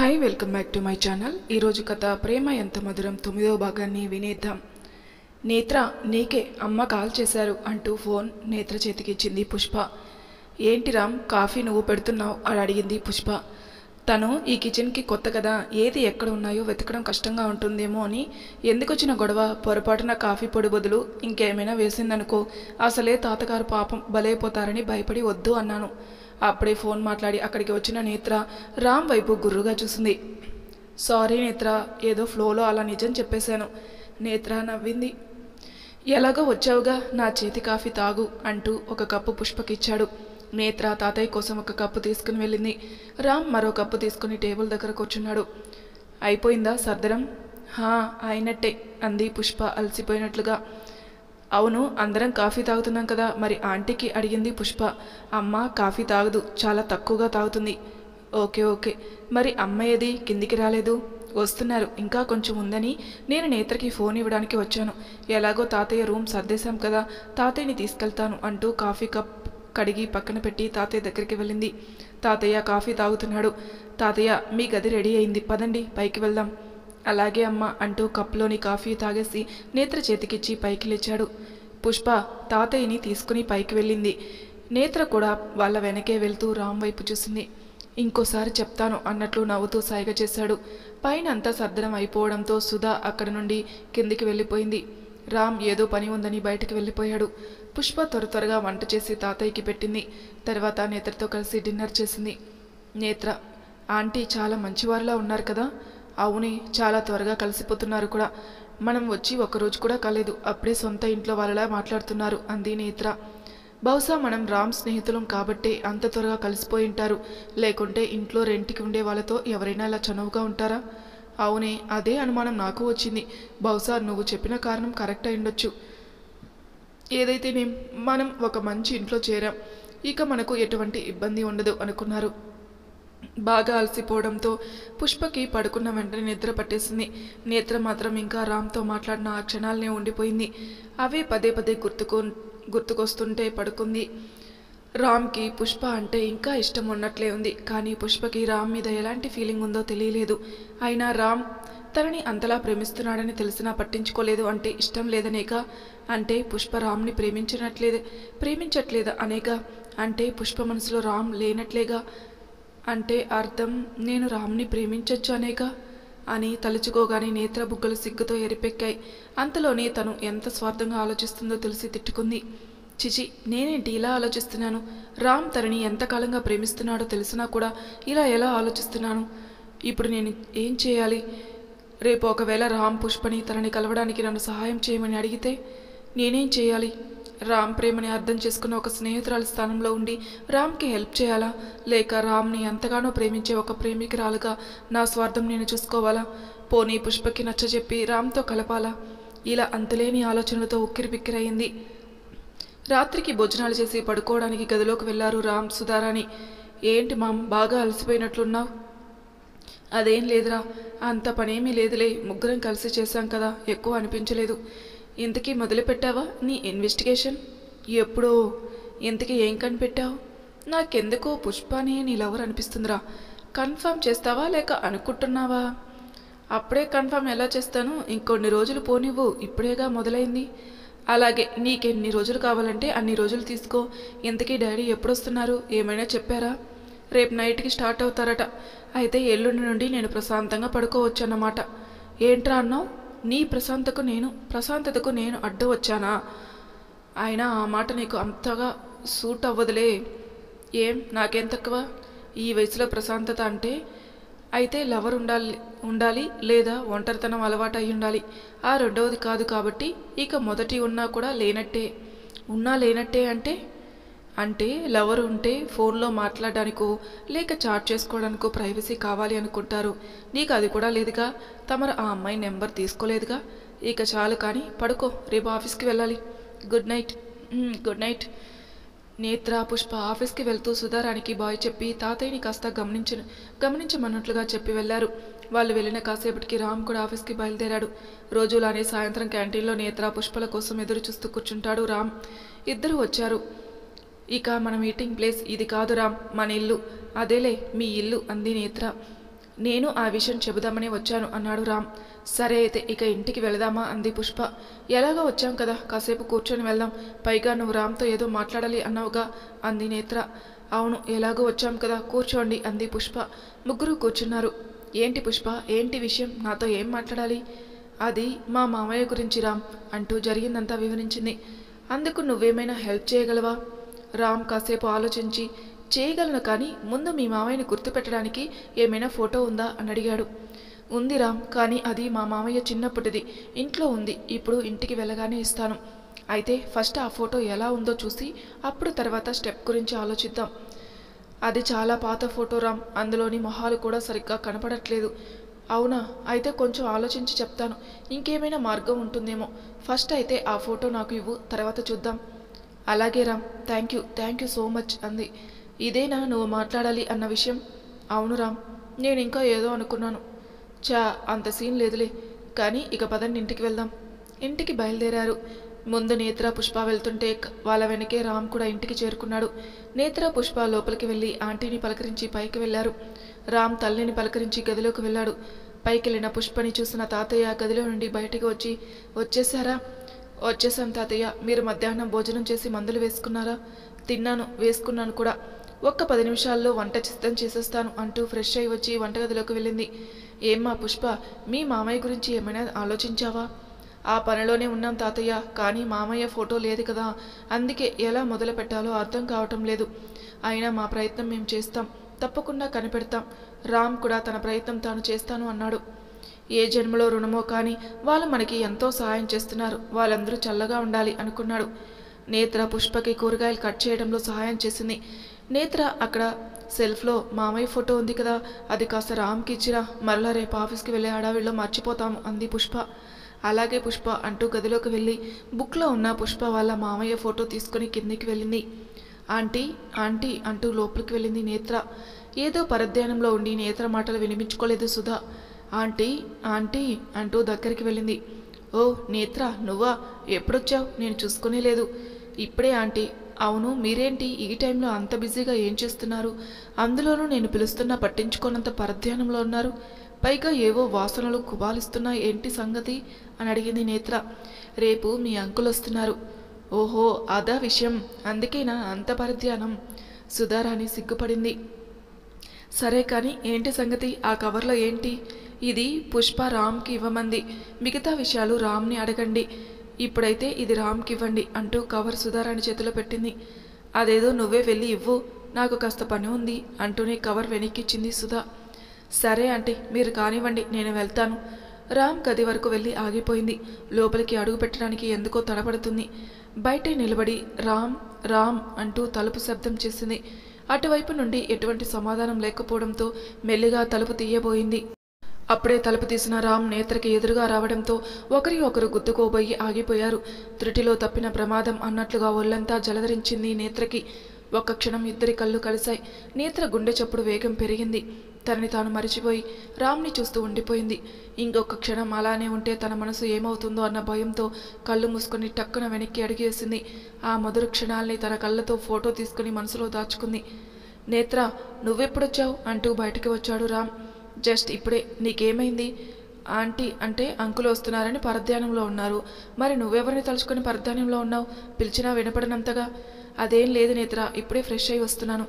Hi welcome back to my channel. ఈరోజు కథ ప్రేమ ఎంత మధురం 9వ భాగాన్ని వినేద్దాం. నేత్ర, నీకే అమ్మ కాల్ చేశారు అంటూ ఫోన్ నేత్ర చేతికిచ్చింది పుష్ప. ఏంటి రామ్, కాఫీ నువ్వు పెడుతున్నావు అని అడిగింది పుష్ప. తను ఈ కిచెన్కి కొత్త కదా, ఏది ఎక్కడ ఉన్నాయో వెతకడం కష్టంగా ఉంటుందేమో అని ఎందుకొచ్చిన గొడవ, పొరపాటున కాఫీ పొడి బదులు ఇంకేమైనా వేసిందనుకో అసలే తాతగారు పాపం బలైపోతారని భయపడి వద్దు అన్నాను. అప్పుడే ఫోన్ మాట్లాడి అక్కడికి వచ్చిన నేత్ర రామ్ వైపు గుర్రుగా చూసింది. సారీ నేత్ర, ఏదో ఫ్లోలో అలా నిజం చెప్పేశాను. నేత్ర నవ్వింది. ఎలాగో వచ్చావుగా, నా చేతి కాఫీ తాగు అంటూ ఒక కప్పు పుష్పకిచ్చాడు. నేత్ర తాతయ్య కోసం ఒక కప్పు తీసుకుని వెళ్ళింది. రామ్ మరో కప్పు తీసుకుని టేబుల్ దగ్గర కూర్చున్నాడు. అయిపోయిందా సర్దడం? హా, అయినట్టే అంది పుష్ప అలసిపోయినట్లుగా. అవును, అందరం కాఫీ తాగుతున్నాం కదా, మరి ఆంటీకి అడిగింది పుష్ప. అమ్మ కాఫీ తాగదు, చాలా తక్కువగా తాగుతుంది. ఓకే ఓకే, మరి అమ్మ ఏది, కిందికి రాలేదు? వస్తున్నారు, ఇంకా కొంచెం ఉందని నేను నేత్రకి ఫోన్ ఇవ్వడానికి వచ్చాను. ఎలాగో తాతయ్య రూమ్ సర్దేశాం కదా, తాతయ్యని తీసుకెళ్తాను అంటూ కాఫీ కప్ కడిగి పక్కన పెట్టి తాతయ్య దగ్గరికి వెళ్ళింది. తాతయ్య కాఫీ తాగుతున్నాడు. తాతయ్య, మీ గది రెడీ అయింది, పదండి పైకి వెళ్దాం. అలాగే అమ్మ అంటూ కప్లోని కాఫీ తాగేసి నేత్ర చేతికిచ్చి పైకి లేచాడు. పుష్ప తాతయ్యని తీసుకుని పైకి వెళ్ళింది. నేత్ర కూడా వాళ్ళ వెనకే వెళ్తూ రామ్ వైపు చూసింది. ఇంకోసారి చెప్తాను అన్నట్లు నవ్వుతూ సైగ చేశాడు. పైన అంతా సర్దనం అయిపోవడంతో సుధా అక్కడి నుండి కిందికి వెళ్ళిపోయింది. రామ్ ఏదో పని ఉందని బయటకు వెళ్ళిపోయాడు. పుష్ప త్వరగా వంట చేసి తాతయ్యకి పెట్టింది. తర్వాత నేత్రతో కలిసి డిన్నర్ చేసింది. నేత్ర, ఆంటీ చాలా మంచివారిలా ఉన్నారు కదా. అవునే, చాలా త్వరగా కలిసిపోతున్నారు కూడా. మనం వచ్చి ఒకరోజు కూడా కాలేదు, అప్పుడే సొంత ఇంట్లో వాళ్ళలా మాట్లాడుతున్నారు అంది నేత్ర. బహుశా మనం రామ్ స్నేహితులం కాబట్టే అంత త్వరగా కలిసిపోయి ఉంటారు, లేకుంటే ఇంట్లో రెంట్కి ఉండే వాళ్ళతో ఎవరైనా ఇలా చనువుగా ఉంటారా? అవునే, అదే అనుమానం నాకు వచ్చింది. బహుశా నువ్వు చెప్పిన కారణం కరెక్ట్ అయి ఉండొచ్చు. ఏదైతేనే మనం ఒక మంచి ఇంట్లో చేరాం, ఇక మనకు ఎటువంటి ఇబ్బంది ఉండదు అనుకున్నారు. బాగా అలసిపోవడంతో పుష్పకి పడుకున్న వెంటనే నిద్ర పట్టేసింది. నేత్ర మాత్రం ఇంకా రామ్తో మాట్లాడిన ఆ క్షణాలనే ఉండిపోయింది. అవే పదే పదే గుర్తుకొస్తుంటే పడుకుంది. రామ్కి పుష్ప అంటే ఇంకా ఇష్టం ఉన్నట్లే ఉంది, కానీ పుష్పకి రామ్ మీద ఎలాంటి ఫీలింగ్ ఉందో తెలియలేదు. అయినా రామ్ తనని అంతలా ప్రేమిస్తున్నాడని తెలిసినా పట్టించుకోలేదు అంటే ఇష్టం లేదనేక, అంటే పుష్ప రామ్ని ప్రేమించట్లేదా అనేక, అంటే పుష్ప మనసులో రామ్ లేనట్లేగా, అంటే అర్థం నేను రామ్ని ప్రేమించొచ్చు అనేక అని తలుచుకోగానే నేత్ర బుగ్గలు సిగ్గుతో ఎరిపెక్కాయి. అంతలోనే తను ఎంత స్వార్థంగా ఆలోచిస్తుందో తెలిసి తిట్టుకుంది. చిచి, నేనేంటి ఇలా ఆలోచిస్తున్నాను? రామ్ తనని ఎంతకాలంగా ప్రేమిస్తున్నాడో తెలిసినా కూడా ఇలా ఎలా ఆలోచిస్తున్నాను? ఇప్పుడు నేను ఏం చేయాలి? రేపు ఒకవేళ రామ్ పుష్పని తనని కలవడానికి నన్ను సహాయం చేయమని అడిగితే నేనేం చేయాలి? రామ్ ప్రేమని అర్థం చేసుకున్న ఒక స్నేహితురాలి స్థానంలో ఉండి రామ్కి హెల్ప్ చేయాలా, లేక రామ్ని ఎంతగానో ప్రేమించే ఒక ప్రేమికురాలుగా నా స్వార్థం నేను చూసుకోవాలా? పోనీ పుష్పకి నచ్చజెప్పి రామ్తో కలపాలా? ఇలా అంతులేని ఆలోచనలతో ఉక్కిరిబిక్కిరయింది. రాత్రికి భోజనాలు చేసి పడుకోవడానికి గదిలోకి వెళ్లారు రామ్, సుధారాణి. ఏంటి మామ్, బాగా అలసిపోయినట్లున్నావు? అదేం లేదురా, అంత పనేమీ లేదులే, ముగ్గురం కలిసి చేశాం కదా, ఎక్కువ అనిపించలేదు. ఇంతకీ మొదలుపెట్టావా నీ ఇన్వెస్టిగేషన్? ఎప్పుడో. ఇంతకీ ఏం కనిపెట్టావు? నాకెందుకో పుష్పని నీ లవర్ అనిపిస్తుందిరా. కన్ఫర్మ్ చేస్తావా లేక అనుకుంటున్నావా? అప్పుడే కన్ఫర్మ్ ఎలా చేస్తాను, ఇంకొన్ని రోజులు పోనివ్వు, ఇప్పుడేగా మొదలైంది. అలాగే, నీకెన్ని రోజులు కావాలంటే అన్ని రోజులు తీసుకో. ఇంతకీ డాడీ ఎప్పుడొస్తున్నారు, ఏమైనా చెప్పారా? రేపు నైట్కి స్టార్ట్ అవుతారట. అయితే ఎల్లుండి నుండి నేను ప్రశాంతంగా పడుకోవచ్చు అన్నమాట. ఏంట్రా అన్నావు? నీ ప్రశాంతతకు నేను అడ్డు వచ్చానా? అయినా ఆ మాట నీకు అంతగా సూట్ అవ్వదులే. ఏం, నాకేం తక్కువ? ఈ వయసులో ప్రశాంతత అంటే? అయితే లవర్ ఉండాలి లేదా ఒంటరితనం అలవాటు అయి ఉండాలి. ఆ రెండవది కాదు కాబట్టి ఇక మొదటి ఉన్నా కూడా లేనట్టే. లేనట్టే అంటే లవర్ ఉంటే ఫోన్లో మాట్లాడడానికో లేక చాట్ చేసుకోవడానికో ప్రైవసీ కావాలి అనుకుంటారు. నీకు అది కూడా లేదుగా. తమరు ఆ అమ్మాయి నెంబర్ తీసుకోలేదుగా. ఇక చాలు కానీ పడుకో, రేపు ఆఫీస్కి వెళ్ళాలి. Good night. Good night. నేత్ర పుష్ప ఆఫీస్కి వెళ్తూ సుధారానికి బాయ్ చెప్పి తాతయ్యని కాస్త గమనించమన్నట్లుగా చెప్పి వెళ్లారు. వాళ్ళు వెళ్ళిన కాసేపటికి రామ్ కూడా ఆఫీస్కి బయలుదేరాడు. రోజులానే సాయంత్రం క్యాంటీన్లో నేత్ర పుష్పల కోసం ఎదురు చూస్తూ కూర్చుంటాడు రామ్. ఇద్దరు వచ్చారు. ఇక మన మీటింగ్ ప్లేస్ ఇది కాదు రామ్, మన ఇల్లు. అదేలే మీ ఇల్లు అంది నేత్ర. నేను ఆ విషయం చెబుదామని వచ్చాను అన్నాడు రామ్. సరే అయితే ఇక ఇంటికి వెళదామా అంది పుష్ప. ఎలాగో వచ్చాం కదా, కాసేపు కూర్చొని వెళ్దాం. పైగా నువ్వు రామ్తో ఏదో మాట్లాడాలి అన్నావుగా అంది నేత్ర. అవును, ఎలాగో వచ్చాం కదా, కూర్చోండి అంది పుష్ప. ముగ్గురు కూర్చున్నారు. ఏంటి పుష్ప, ఏంటి విషయం, నాతో ఏం మాట్లాడాలి? అది మా మామయ్య గురించి రామ్ అంటూ జరిగిందంతా వివరించింది. అందుకు నువ్వేమైనా హెల్ప్ చేయగలవా? రామ్ కాసేపు ఆలోచించి, చేయగలను, కానీ ముందు మీ మామయ్యని గుర్తుపెట్టడానికి ఏమైనా ఫోటో ఉందా అని అడిగాడు. ఉంది రామ్, కానీ అది మా మామయ్య చిన్నప్పటిది, ఇంట్లో ఉంది. ఇప్పుడు ఇంటికి వెళ్ళగానే ఇస్తాను. అయితే ఫస్ట్ ఆ ఫోటో ఎలా ఉందో చూసి అప్పుడు తర్వాత స్టెప్ గురించి ఆలోచిద్దాం. అది చాలా పాత ఫోటో రామ్, అందులోని మొహాలు కూడా సరిగ్గా కనపడట్లేదు. అవునా, అయితే కొంచెం ఆలోచించి చెప్తాను. ఇంకేమైనా మార్గం ఉంటుందేమో. ఫస్ట్ అయితే ఆ ఫోటో నాకు ఇవ్వు, తర్వాత చూద్దాం. అలాగే Ram, thank you so much అంది. ఇదేనా నువ్వు మాట్లాడాలి అన్న విషయం? అవును రామ్, నేను ఇంకా ఏదో అనుకున్నాను. అంత సీన్ లేదులే, కానీ ఇక పదండి ఇంటికి వెళ్దాం. ఇంటికి బయలుదేరారు. ముందు నేత్ర పుష్ప వెళ్తుంటే వాళ్ళ వెనకే రామ్ కూడా ఇంటికి చేరుకున్నాడు. నేత్ర పుష్ప లోపలికి వెళ్ళి ఆంటీని పలకరించి పైకి వెళ్లారు. రామ్ తల్లిని పలకరించి గదిలోకి వెళ్ళాడు. పైకి వెళ్ళిన పుష్పని చూసిన తాతయ్య గదిలో నుండి బయటికి వచ్చి, వచ్చేసారా? వచ్చేసాం తాతయ్య. మీరు మధ్యాహ్నం భోజనం చేసి మందులు వేసుకున్నారా? తిన్నాను, వేసుకున్నాను కూడా. ఒక్క 10 నిమిషాల్లో వంట సిద్ధం చేసేస్తాను అంటూ ఫ్రెష్ అయి వచ్చి వంటగదిలోకి వెళ్ళింది. ఏమ్మా పుష్ప, మీ మామయ్య గురించి ఏమైనా ఆలోచించావా? ఆ పనిలోనే ఉన్నాం తాతయ్య, కానీ మామయ్య ఫోటో లేదు కదా, అందుకే ఎలా మొదలు పెట్టాలో అర్థం కావటం లేదు. అయినా మా ప్రయత్నం మేము చేస్తాం, తప్పకుండా కనిపెడతాం. రామ్ కూడా తన ప్రయత్నం తాను చేస్తాను అన్నాడు. ఏ జన్మలో రుణమో కానీ వాళ్ళు మనకి ఎంతో సహాయం చేస్తున్నారు, వాళ్ళందరూ చల్లగా ఉండాలి అనుకున్నాడు. నేత్ర పుష్పకి కూరగాయలు కట్ చేయడంలో సహాయం చేసింది. నేత్ర అక్కడ సెల్ఫ్లో మామయ్య ఫోటో ఉంది కదా, అది కాస్త రామ్కి ఇచ్చిరా, మరలా రేపు ఆఫీస్కి వెళ్ళే హడావిడిలో మర్చిపోతాము అంది పుష్ప. అలాగే పుష్ప అంటూ గదిలోకి వెళ్ళి బుక్లో ఉన్న పుష్ప వాళ్ళ మామయ్య ఫోటో తీసుకుని కిందికి వెళ్ళింది. ఆంటీ ఆంటీ అంటూ లోపలికి వెళ్ళింది నేత్ర. ఏదో పరధ్యానంలో ఉండి నేత్ర మాటలు వినిపించుకోలేదు సుధా. ఆంటీ ఆంటీ అంటూ దగ్గరికి వెళ్ళింది. ఓ నేత్ర, నువ్వా? ఎప్పుడొచ్చావు? నేను చూసుకునే లేదు. ఇప్పుడే ఆంటీ. అవును, మీరేంటి ఈ టైంలో అంత బిజీగా ఏం చేస్తున్నారు? అందులోనూ నేను పిలుస్తున్నా పట్టించుకోనంత పరధ్యానంలో ఉన్నారు. పైగా ఏవో వాసనలు కుబాలిస్తున్నా, ఏంటి సంగతి అని అడిగింది నేత్ర. రేపు మీ అంకుల్ వస్తున్నారు. ఓహో, అదా విషయం, అందుకేనా అంత పరధ్యానం? సుధారాణి సిగ్గుపడింది. సరే కానీ ఏంటి సంగతి? ఆ కవర్లో ఏంటి? ఇది పుష్ప రామ్కి ఇవ్వమంది, మిగతా విషయాలు రామ్ని అడగండి. ఇప్పుడైతే ఇది రామ్కి ఇవ్వండి అంటూ కవర్ సుధారాణి చేతిలో పెట్టింది. అదేదో నువ్వే వెళ్ళి ఇవ్వు, నాకు కాస్త పని ఉంది అంటూనే కవర్ వెనక్కిచ్చింది సుధా. సరే ఆంటీ, మీరు కానివ్వండి, నేను వెళ్తాను. రామ్ గది వరకు వెళ్ళి ఆగిపోయింది. లోపలికి అడుగు పెట్టడానికి ఎందుకో తడబడుతుంది. బయటే నిలబడి రామ్ రామ్ అంటూ తలుపు శబ్దం చేసింది. అటువైపు నుండి ఎటువంటి సమాధానం లేకపోవడంతో మెల్లిగా తలుపు తీయబోయింది. అప్పుడే తలుపు తీసిన రామ్ నేత్రకి ఎదురుగా రావడంతో ఒకరి ఒకరు గుద్దుకోబోయి ఆగిపోయారు. త్రుటిలో తప్పిన ప్రమాదం అన్నట్లుగా ఒళ్ళంతా జలధరించింది నేత్రకి. ఒక్క క్షణం ఇద్దరి కళ్ళు కలిశాయి. నేత్ర గుండె చప్పుడు వేగం పెరిగింది. తనని తాను మరిచిపోయి రామ్ని చూస్తూ ఉండిపోయింది. ఇంకొక క్షణం అలానే ఉంటే తన మనసు ఏమవుతుందో అన్న భయంతో కళ్ళు మూసుకొని టక్కున వెనక్కి అడిగేసింది. ఆ మధుర క్షణాల్ని తన కళ్ళతో ఫోటో తీసుకుని మనసులో దాచుకుంది. నేత్ర, నువ్వెప్పుడొచ్చావు అంటూ బయటికి వచ్చాడు రామ్. జస్ట్ ఇప్పుడే. నీకేమైంది? ఆంటీ అంటే అంకులు వస్తున్నారని పరధ్యానంలో ఉన్నారు. మరి నువ్వెవరిని తలుచుకొని పరధ్యానంలో ఉన్నావు? పిలిచినా వినపడనంతగా. అదేం లేదు నేత్ర, ఇప్పుడే ఫ్రెష్ అయి వస్తున్నాను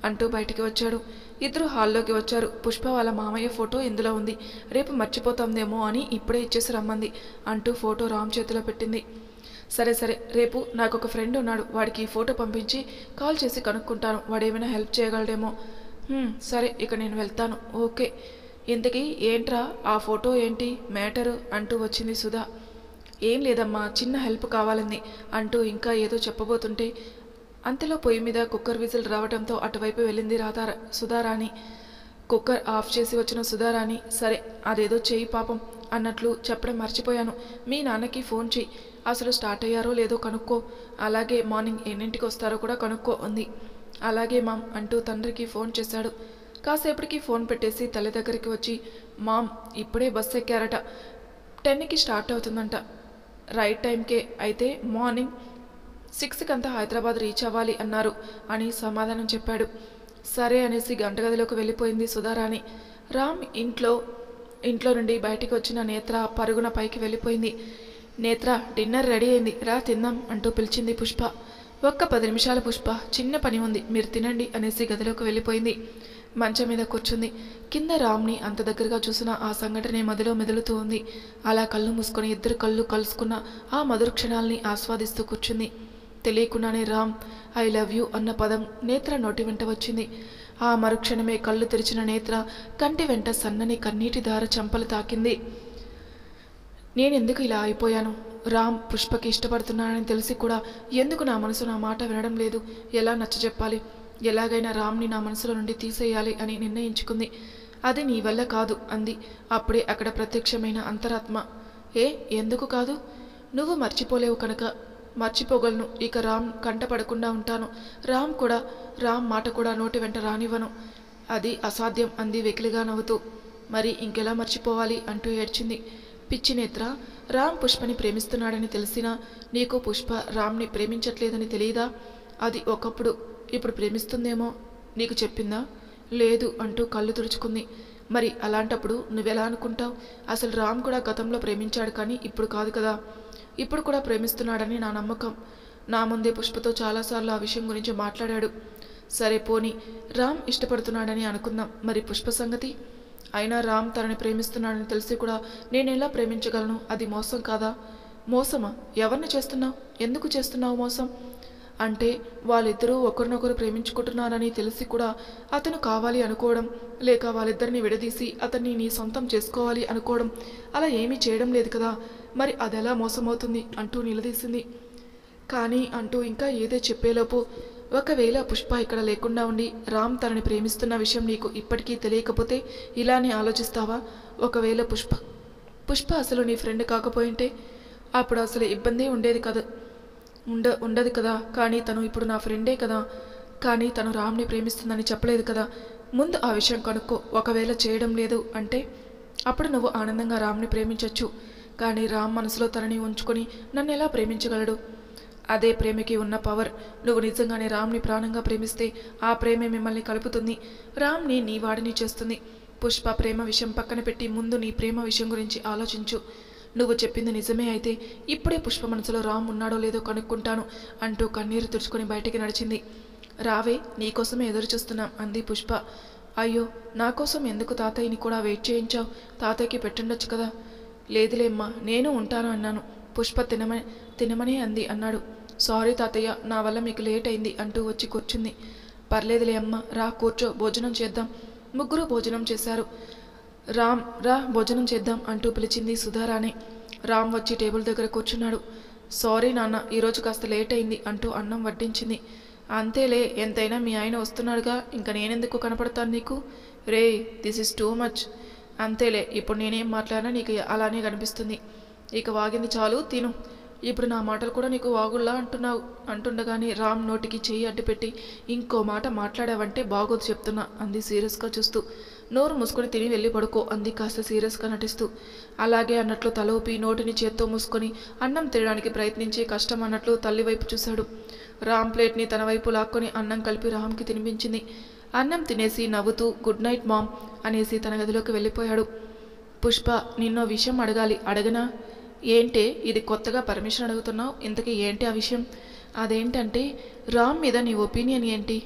అంటూ బయటికి వచ్చాడు. ఇద్దరు హాల్లోకి వచ్చారు. పుష్ప వాళ్ళ మామయ్య ఫోటో ఇందులో ఉంది, రేపు మర్చిపోతాందేమో అని ఇప్పుడే ఇచ్చేసి రమ్మంది అంటూ ఫోటో రామ్ చేతిలో పెట్టింది. సరే సరే, రేపు నాకు ఒక ఫ్రెండ్ ఉన్నాడు, వాడికి ఈ ఫోటో పంపించి కాల్ చేసి కనుక్కుంటాను, వాడేమైనా హెల్ప్ చేయగలడేమో. సరే, ఇక నేను వెళ్తాను. ఓకే. ఇంతకీ ఏంట్రా ఆ ఫోటో ఏంటి మ్యాటరు అంటూ వచ్చింది సుధా. ఏం లేదమ్మా, చిన్న హెల్ప్ కావాలంది అంటూ ఇంకా ఏదో చెప్పబోతుంటే అంతలో పొయ్యి మీద కుక్కర్ విజిల్ రావడంతో అటువైపు వెళ్ళింది సుధారాణి. కుక్కర్ ఆఫ్ చేసి వచ్చిన సుధారాణి, సరే అదేదో చెయ్యి పాపం అన్నట్లు చెప్పడం మర్చిపోయాను. మీ నాన్నకి ఫోన్ చెయ్యి, అసలు స్టార్ట్ అయ్యారో లేదో కనుక్కో, అలాగే మార్నింగ్ ఎన్నింటికి వస్తారో కూడా కనుక్కో ఉంది. అలాగే మామ్ అంటూ తండ్రికి ఫోన్ చేశాడు. కాసేపటికి ఫోన్ పెట్టేసి తల్లి దగ్గరికి వచ్చి, మామ్ ఇప్పుడే బస్ ఎక్కారట, 10కి స్టార్ట్ అవుతుందంట, రైట్ టైంకే, అయితే మార్నింగ్ 6కంతా హైదరాబాద్ రీచ్ అవ్వాలి అన్నారు అని సమాధానం చెప్పాడు. సరే అనేసి గంటగదిలోకి వెళ్ళిపోయింది సుధారాణి. రామ్ ఇంట్లో నుండి బయటికి వచ్చిన నేత్ర పరుగున పైకి వెళ్ళిపోయింది. నేత్ర, డిన్నర్ రెడీ అయింది, రా తిందాం అంటూ పిలిచింది పుష్ప. ఒక్క 10 నిమిషాలు పుష్ప, చిన్న పని ఉంది, మీరు తినండి అనేసి గదిలోకి వెళ్ళిపోయింది. మంచం మీద కూర్చుంది. కింద రామ్ని అంత దగ్గరగా చూసిన ఆ సంఘటనే మదిలో మెదులుతూ ఉంది. అలా కళ్ళు మూసుకొని ఇద్దరు కళ్ళు కలుసుకున్న ఆ మధుర క్షణాల్ని ఆస్వాదిస్తూ కూర్చుంది. తెలియకుండానే రామ్ ఐ లవ్ యూ అన్న పదం నేత్ర నోటి వెంట వచ్చింది. ఆ మరుక్షణమే కళ్ళు తెరిచిన నేత్ర కంటి వెంట సన్నని కన్నీటి ధార చెంపలు తాకింది. నేనెందుకు ఇలా అయిపోయాను? రామ్ పుష్పకి ఇష్టపడుతున్నానని తెలిసి కూడా ఎందుకు నా మనసు నా మాట వినడం లేదు? ఎలా నచ్చజెప్పాలి? ఎలాగైనా రామ్ని నా మనసులో నుండి తీసేయాలి అని నిర్ణయించుకుంది. అది నీ వల్ల కాదు అంది. అప్పుడే అక్కడ ప్రత్యక్షమైన అంతరాత్మ. ఎందుకు కాదు? నువ్వు మర్చిపోలేవు కనుక. మర్చిపోగలను. ఇక రామ్ కంట పడకుండా ఉంటాను. రామ్ మాట కూడా నోటి వెంట రానివ్వను. అది అసాధ్యం అంది వెకిలిగా నవ్వుతూ. మరి ఇంకెలా మర్చిపోవాలి అంటూ ఏడ్చింది. పిచ్చి నేత్ర, రామ్ పుష్పని ప్రేమిస్తున్నాడని తెలిసినా నీకు పుష్ప రామ్ని ప్రేమించట్లేదని తెలియదా? అది ఒకప్పుడు, ఇప్పుడు ప్రేమిస్తుందేమో నీకు చెప్పిందా? లేదు అంటూ కళ్ళు తుడుచుకుంది. మరి అలాంటప్పుడు నువ్వెలా అనుకుంటావు? అసలు రామ్ కూడా గతంలో ప్రేమించాడు, కానీ ఇప్పుడు కాదు కదా. ఇప్పుడు కూడా ప్రేమిస్తున్నాడని నా నమ్మకం. నా ముందే పుష్పతో చాలాసార్లు ఆ విషయం గురించి మాట్లాడాడు. సరే పోనీ రామ్ ఇష్టపడుతున్నాడని అనుకుందాం, మరి పుష్ప సంగతి? అయినా రామ్ తనని ప్రేమిస్తున్నాడని తెలిసి కూడా నేనెలా ప్రేమించగలను? అది మోసం కాదా? మోసమా? ఎవరిని చేస్తున్నావు? ఎందుకు చేస్తున్నావు మోసం? అంటే వాళ్ళిద్దరూ ఒకరినొకరు ప్రేమించుకుంటున్నారని తెలిసి కూడా అతను కావాలి అనుకోవడం, లేక వాళ్ళిద్దరిని విడదీసి అతన్ని నీ సొంతం చేసుకోవాలి అనుకోవడం, అలా ఏమీ చేయడం లేదు కదా. మరి అదెలా మోసమవుతుంది అంటూ నిలదీసింది. కానీ అంటూ ఇంకా ఏదో చెప్పేలోపు, ఒకవేళ పుష్ప ఇక్కడ లేకుండా ఉండి రామ్ తనని ప్రేమిస్తున్న విషయం నీకు ఇప్పటికీ తెలియకపోతే ఇలానే ఆలోచిస్తావా? ఒకవేళ పుష్ప అసలు నీ ఫ్రెండ్ కాకపోయింటే అప్పుడు అసలు ఇబ్బందే ఉండదు కదా. కానీ తను ఇప్పుడు నా ఫ్రెండే కదా. కానీ తను రామ్ని ప్రేమిస్తుందని చెప్పలేదు కదా. ముందు ఆ విషయం కనుక్కో. ఒకవేళ చేయడం లేదు అంటే అప్పుడు నువ్వు ఆనందంగా రామ్ని ప్రేమించవచ్చు. కానీ రామ్ మనసులో తనని ఉంచుకొని నన్ను ఎలా ప్రేమించగలడు? అదే ప్రేమకి ఉన్న పవర్. నువ్వు నిజంగానే రామ్ని ప్రాణంగా ప్రేమిస్తే ఆ ప్రేమే మిమ్మల్ని కలుపుతుంది, రామ్ని నీ వాడిని చేస్తుంది. పుష్ప ప్రేమ విషయం పక్కన పెట్టి ముందు నీ ప్రేమ విషయం గురించి ఆలోచించు. నువ్వు చెప్పింది నిజమే అయితే ఇప్పుడే పుష్ప మనసులో రామ్ ఉన్నాడో లేదో కనుక్కుంటాను అంటూ కన్నీరు తుడుచుకొని బయటికి నడిచింది. రావే, నీకోసమే ఎదురు చూస్తున్నాం అంది పుష్ప. అయ్యో, నా కోసం ఎందుకు తాతయ్యని కూడా వెయిట్ చేయించావు? తాతయ్యకి పెట్టుండొచ్చు కదా. లేదులేమ్మా, నేను ఉంటాను అన్నాను. పుష్ప తినమనే అంది అన్నాడు. సారీ తాతయ్య, నా వల్ల మీకు లేట్ అయింది అంటూ వచ్చి కూర్చుంది. పర్లేదులే అమ్మ, రా కూర్చో, భోజనం చేద్దాం. ముగ్గురు భోజనం చేశారు. రామ్, రా భోజనం చేద్దాం అంటూ పిలిచింది సుధారాణి. రామ్ వచ్చి టేబుల్ దగ్గర కూర్చున్నాడు. సారీ నాన్న, ఈరోజు కాస్త లేట్ అయింది అంటూ అన్నం వడ్డించింది. అంతేలే, ఎంతైనా మీ ఆయన వస్తున్నాడుగా, ఇంకా నేనెందుకు కనపడతాను నీకు? రే, దిస్ ఈజ్ టూ మచ్. అంతేలే, ఇప్పుడు నేనేం మాట్లాడినా నీకు అలానే కనిపిస్తుంది. ఇక వాగింది చాలు, తిను. ఇప్పుడు నా మాటలు కూడా నీకు వాగుళ్ళా అంటుండగానే రామ్ నోటికి చెయ్యి అడ్డుపెట్టి, ఇంకో మాట మాట్లాడావంటే బాగోదు చెప్తున్నా అంది సీరియస్గా చూస్తూ. నోరు మూసుకొని తిని వెళ్ళి పడుకో అంది కాస్త సీరియస్గా నటిస్తూ. అలాగే అన్నట్లు తల ఊపి నోటిని చేత్తో మూసుకొని అన్నం తినడానికి ప్రయత్నించి కష్టం అన్నట్లు తల్లి వైపు చూశాడు. రామ్ ప్లేట్ని తన వైపు లాక్కొని అన్నం కలిపి రామ్కి తినిపించింది. అన్నం తినేసి నవ్వుతూ గుడ్ నైట్ మామ్ అనేసి తన గదిలోకి వెళ్ళిపోయాడు. పుష్ప, నిన్నో విషయం అడగాలి, అడగనా? ఏంటే ఇది కొత్తగా పర్మిషన్ అడుగుతున్నావు? ఇంతకీ ఏంటి ఆ విషయం? అదేంటంటే రామ్ మీద నీ ఒపీనియన్ ఏంటి?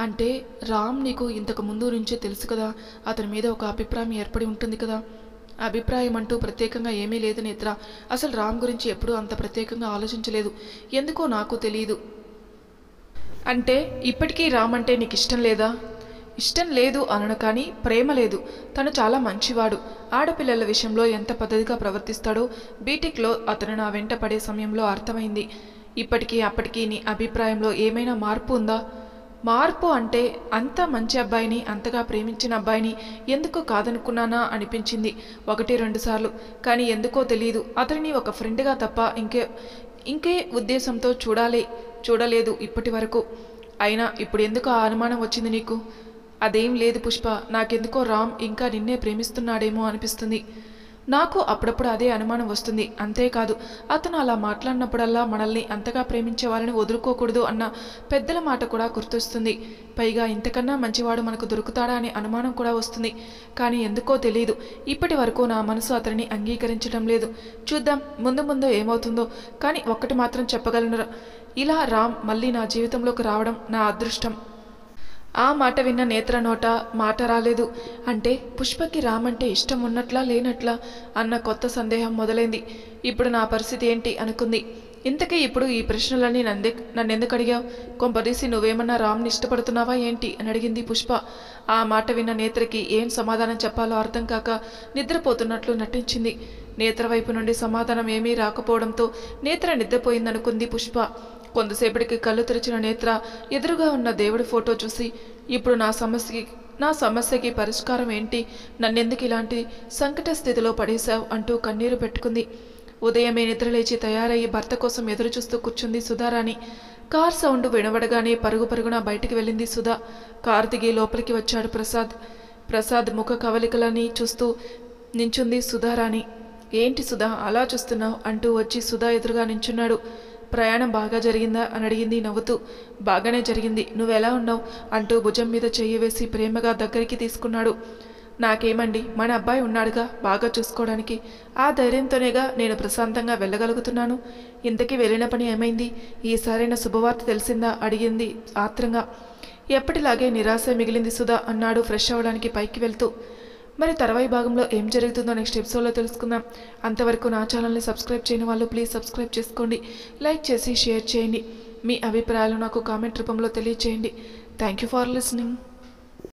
అంటే రామ్ నీకు ఇంతకు ముందు నుంచే తెలుసు కదా, అతని మీద ఒక అభిప్రాయం ఏర్పడి ఉంటుంది కదా. అభిప్రాయం అంటూ ప్రత్యేకంగా ఏమీ లేదు నేత్ర. అసలు రామ్ గురించి ఎప్పుడూ అంత ప్రత్యేకంగా ఆలోచించలేదు. ఎందుకో నాకు తెలియదు. అంటే ఇప్పటికీ రామ్ అంటే నీకు ఇష్టం లేదా? ఇష్టం లేదు అనను, కానీ ప్రేమ లేదు. తను చాలా మంచివాడు. ఆడపిల్లల విషయంలో ఎంత పద్ధతిగా ప్రవర్తిస్తాడో బీటెక్లో అతను నా వెంట పడే సమయంలో అర్థమైంది. ఇప్పటికీ అప్పటికీ నీ అభిప్రాయంలో ఏమైనా మార్పు ఉందా? మార్పు అంటే అంత మంచి అబ్బాయిని, అంతగా ప్రేమించిన అబ్బాయిని ఎందుకో కాదనుకున్నానా అనిపించింది 1-2 సార్లు. కానీ ఎందుకో తెలియదు, అతనిని ఒక ఫ్రెండ్గా తప్ప ఇంకే ఉద్దేశంతో చూడలేదు ఇప్పటి వరకు. అయినా ఇప్పుడు ఎందుకు ఆ అనుమానం వచ్చింది నీకు? అదేం లేదు పుష్ప, నాకెందుకో రామ్ ఇంకా నిన్నే ప్రేమిస్తున్నాడేమో అనిపిస్తుంది. నాకు అప్పుడప్పుడు అదే అనుమానం వస్తుంది. అంతేకాదు అతను అలా మాట్లాడినప్పుడల్లా మనల్ని అంతగా ప్రేమించే వాళ్ళని వదులుకోకూడదు అన్న పెద్దల మాట కూడా గుర్తొస్తుంది. పైగా ఇంతకన్నా మంచివాడు మనకు దొరుకుతాడా అనే అనుమానం కూడా వస్తుంది. కానీ ఎందుకో తెలియదు, ఇప్పటి వరకు నా మనసు అతనిని అంగీకరించడం లేదు. చూద్దాం ముందు ముందు ఏమవుతుందో. కానీ ఒక్కటి మాత్రం చెప్పగలను, ఇలా రామ్ మళ్ళీ నా జీవితంలోకి రావడం నా అదృష్టం. ఆ మాట విన్న నేత్ర నోట మాట రాలేదు. అంటే పుష్పకి రామంటే ఇష్టం ఉన్నట్లా లేనట్లా అన్న కొత్త సందేహం మొదలైంది. ఇప్పుడు నా పరిస్థితి ఏంటి అనుకుంది. ఇంతకీ ఇప్పుడు ఈ ప్రశ్నలన్నీ నన్నెందుకు అడిగావు? కొంపదీసి నువ్వేమన్నా రామ్ని ఇష్టపడుతున్నావా ఏంటి అని అడిగింది పుష్ప. ఆ మాట విన్న నేత్రకి ఏం సమాధానం చెప్పాలో అర్థం కాక నిద్రపోతున్నట్లు నటించింది. నేత్ర వైపు నుండి సమాధానం ఏమీ రాకపోవడంతో నేత్ర నిద్రపోయిందనుకుంది పుష్ప. కొంతసేపటికి కళ్ళు తెరిచిన నేత్ర ఎదురుగా ఉన్న దేవుడి ఫోటో చూసి, ఇప్పుడు నా సమస్యకి పరిష్కారం ఏంటి? నన్నెందుకు ఇలాంటి సంకట స్థితిలో పడేశావు అంటూ కన్నీరు పెట్టుకుంది. ఉదయమే నిద్రలేచి తయారయ్యి భర్త కోసం ఎదురు చూస్తూ కూర్చుంది సుధారాణి. కార్ సౌండ్ వినబడగానే పరుగు పరుగున బయటికి వెళ్ళింది సుధా. కారు దిగి లోపలికి వచ్చాడు ప్రసాద్ ముఖ కవలికలని చూస్తూ నించుంది సుధారాణి. ఏంటి సుధా అలా చూస్తున్నావు అంటూ వచ్చి సుధా ఎదురుగా నించున్నాడు. ప్రయాణం బాగా జరిగిందా అని అడిగింది నవ్వుతూ. బాగానే జరిగింది, నువ్వెలా ఉన్నావు అంటూ భుజం మీద చెయ్యి వేసి ప్రేమగా దగ్గరికి తీసుకున్నాడు. నాకేమండి, మన అబ్బాయి ఉన్నాడుగా బాగా చూసుకోవడానికి. ఆ ధైర్యంతోనేగా నేను ప్రశాంతంగా వెళ్ళగలుగుతున్నాను. ఇంతకీ వెళ్ళిన పని ఏమైంది? ఈసారైన శుభవార్త తెలిసిందా అడిగింది ఆత్రంగా. ఎప్పటిలాగే నిరాశ మిగిలింది సుధా అన్నాడు ఫ్రెష్ అవ్వడానికి పైకి వెళ్తూ. మరి తర్వాయి భాగంలో ఏం జరుగుతుందో నెక్స్ట్ ఎపిసోడ్లో తెలుసుకుందాం. అంతవరకు నా ఛానల్ని సబ్స్క్రైబ్ చేయని వాళ్ళు ప్లీజ్ సబ్స్క్రైబ్ చేసుకోండి, లైక్ చేసి షేర్ చేయండి. మీ అభిప్రాయాలు నాకు కామెంట్ రూపంలో తెలియచేయండి. Thank you for listening.